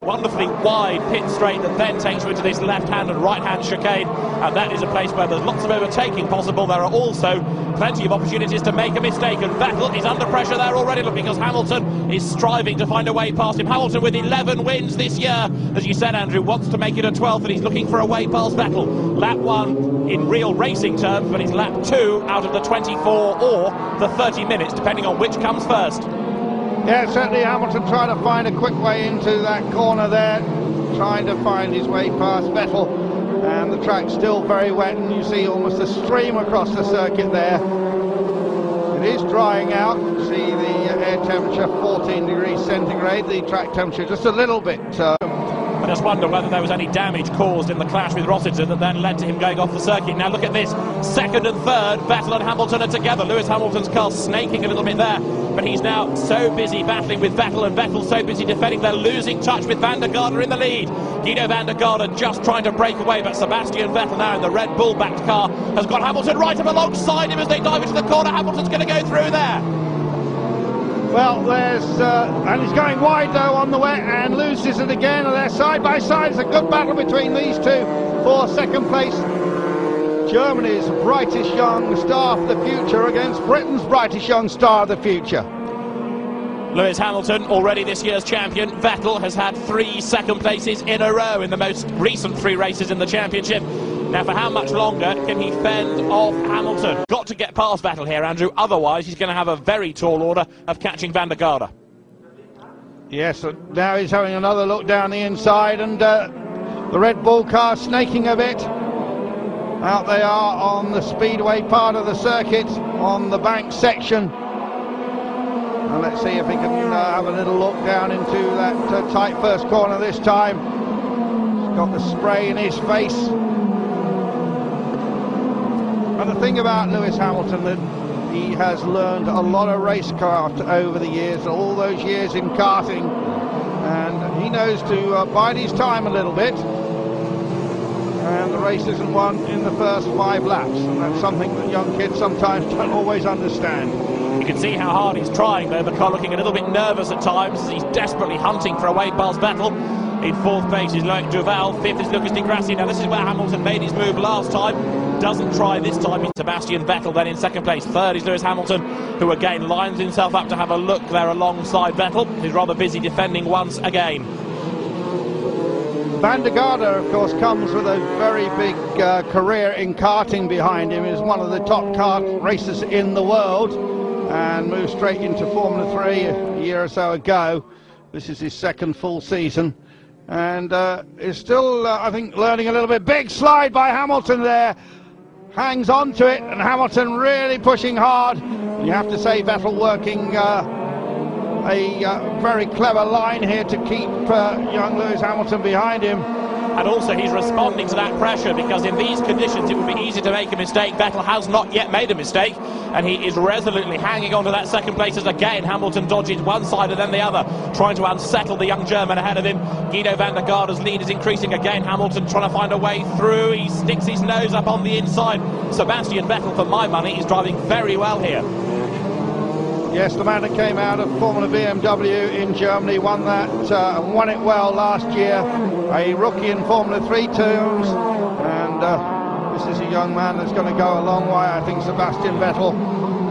Wonderfully wide pit straight that then takes you into this left-hand and right-hand chicane, and that is a place where there's lots of overtaking possible. There are also plenty of opportunities to make a mistake, and Vettel is under pressure there already because Hamilton is striving to find a way past him. Hamilton with 11 wins this year, as you said, Andrew, wants to make it a 12th, and he's looking for a way past Vettel. Lap 1 in real racing terms, but it's lap 2 out of the 24 or the 30 minutes, depending on which comes first. Yeah, certainly Hamilton trying to find a quick way into that corner there, trying to find his way past Vettel, and the track's still very wet, and you see almost a stream across the circuit there. It is drying out. You see the air temperature 14 degrees centigrade, the track temperature just a little bit. I just wonder whether there was any damage caused in the clash with Rossiter that then led to him going off the circuit. Now look at this, second and third, Vettel and Hamilton are together. Lewis Hamilton's car snaking a little bit there, but he's now so busy battling with Vettel, and Vettel's so busy defending, they're losing touch with Van der Garde in the lead. Guido van der Garde just trying to break away, but Sebastian Vettel now in the Red Bull backed car has got Hamilton right up alongside him as they dive into the corner. Hamilton's going to go through there. Well, there's and he's going wide though on the wet and loses it again, and they're side by side. It's a good battle between these two for second place. Germany's brightest young star of the future against Britain's brightest young star of the future. Lewis Hamilton, already this year's champion. Vettel has had 3 second places in a row in the most recent 3 races in the championship. Now, for how much longer can he fend off Hamilton? Got to get past Vettel here, Andrew, otherwise he's going to have a very tall order of catching Van der Garde. Yes, now he's having another look down the inside, and the Red Bull car snaking a bit. Out they are on the speedway part of the circuit, on the bank section. And let's see if he can have a little look down into that tight first corner this time. He's got the spray in his face. And the thing about Lewis Hamilton, that he has learned a lot of racecraft over the years, all those years in karting, and he knows to bide his time a little bit, and the race isn't won in the first 5 laps, and that's something that young kids sometimes don't always understand. You can see how hard he's trying though, the car looking a little bit nervous at times as he's desperately hunting for a way past Vettel. In 4th place is Loic Duval, 5th is Lucas Di Grassi. Now this is where Hamilton made his move last time, doesn't try this time. It's Sebastian Vettel then in 2nd place. 3rd is Lewis Hamilton, who again lines himself up to have a look there alongside Vettel, who's rather busy defending once again. Van der Garde, of course, comes with a very big career in karting behind him. He's one of the top kart racers in the world, and moved straight into Formula 3 a year or so ago. This is his 2nd full season, and is still, I think, learning a little bit. Big slide by Hamilton there, hangs on to it, and Hamilton really pushing hard. You have to say Vettel working a very clever line here to keep young Lewis Hamilton behind him. And also he's responding to that pressure, because in these conditions it would be easy to make a mistake. Vettel has not yet made a mistake, and he is resolutely hanging on to that 2nd place as again Hamilton dodges one side and then the other, trying to unsettle the young German ahead of him. Guido van der Garde's lead is increasing again. Hamilton trying to find a way through. He sticks his nose up on the inside. Sebastian Vettel, for my money, is driving very well here. Yes, the man that came out of Formula BMW in Germany, won that and won it well last year. A rookie in Formula 3 terms, and this is a young man that's going to go a long way. I think Sebastian Vettel,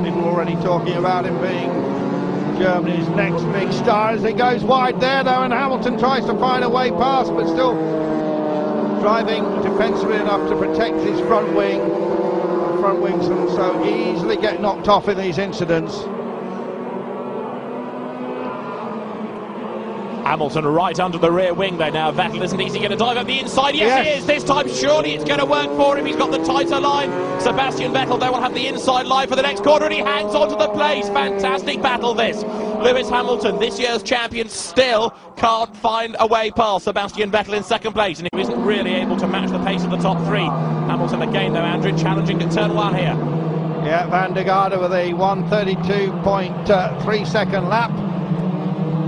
people already talking about him being Germany's next big star, as he goes wide there though, and Hamilton tries to find a way past, but still driving defensively enough to protect his front wings, and so easily get knocked off in these incidents. Hamilton right under the rear wing though now. Vettel isn't easy going to dive up the inside. Yes, he is. This time surely it's going to work for him. He's got the tighter line. Sebastian Vettel though will have the inside line for the next corner, and he hangs onto the place. Fantastic battle this. Lewis Hamilton, this year's champion, still can't find a way past Sebastian Vettel in 2nd place, and he isn't really able to match the pace of the top 3. Hamilton again though, Andrew, challenging at turn 1 here. Yeah, Van der Garde with a 1:32.3 second lap.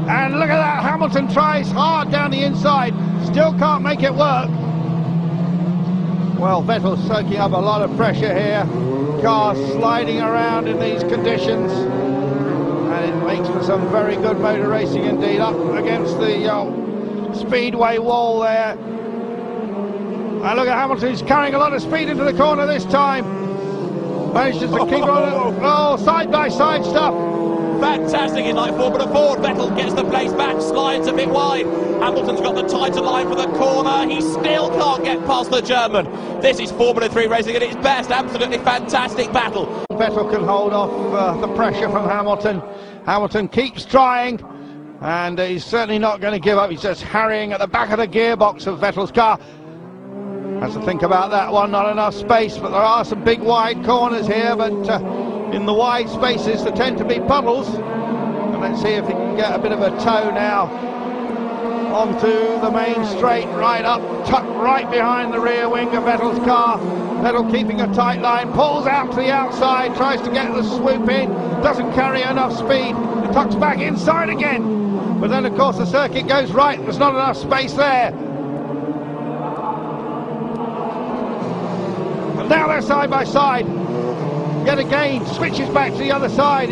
And look at that, Hamilton tries hard down the inside, still can't make it work. Well, Vettel's soaking up a lot of pressure here. Car sliding around in these conditions, and it makes for some very good motor racing indeed, up against the speedway wall there. And look at Hamilton, he's carrying a lot of speed into the corner this time. Manages to keep on, side-by-side stuff. Fantastic, it's like Formula Ford. Vettel gets the place back, slides a bit wide. Hamilton's got the tighter line for the corner. He still can't get past the German. This is Formula 3 racing at its best. Absolutely fantastic battle. Vettel can hold off the pressure from Hamilton. Hamilton keeps trying, and he's certainly not going to give up. He's just harrying at the back of the gearbox of Vettel's car. Has to think about that one, not enough space, but there are some big wide corners here, but in the wide spaces there tend to be puddles. And let's see if he can get a bit of a toe now onto the main straight, right up, tucked right behind the rear wing of Vettel's car. Vettel keeping a tight line, pulls out to the outside, tries to get the swoop in, doesn't carry enough speed, tucks back inside again. But then of course the circuit goes right, there's not enough space there. And now they're side by side. Yet again, switches back to the other side.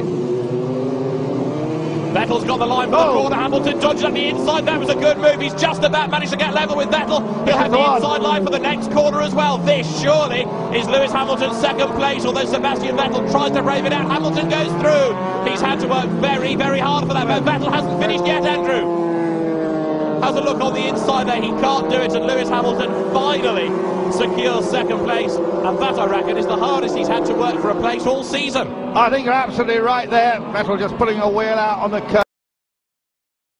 Vettel's got the line for the corner. Hamilton dodges on the inside. That was a good move. He's just about managed to get level with Vettel. He'll have the inside line for the next corner as well. This surely is Lewis Hamilton's second place, although Sebastian Vettel tries to brave it out. Hamilton goes through. He's had to work very, very hard for that, but Vettel hasn't finished yet, Andrew. Has a look on the inside there. He can't do it, and Lewis Hamilton finally secures second place, and that, I reckon, is the hardest he's had to work for a place all season. I think you're absolutely right there. Vettel just putting a wheel out on the curve.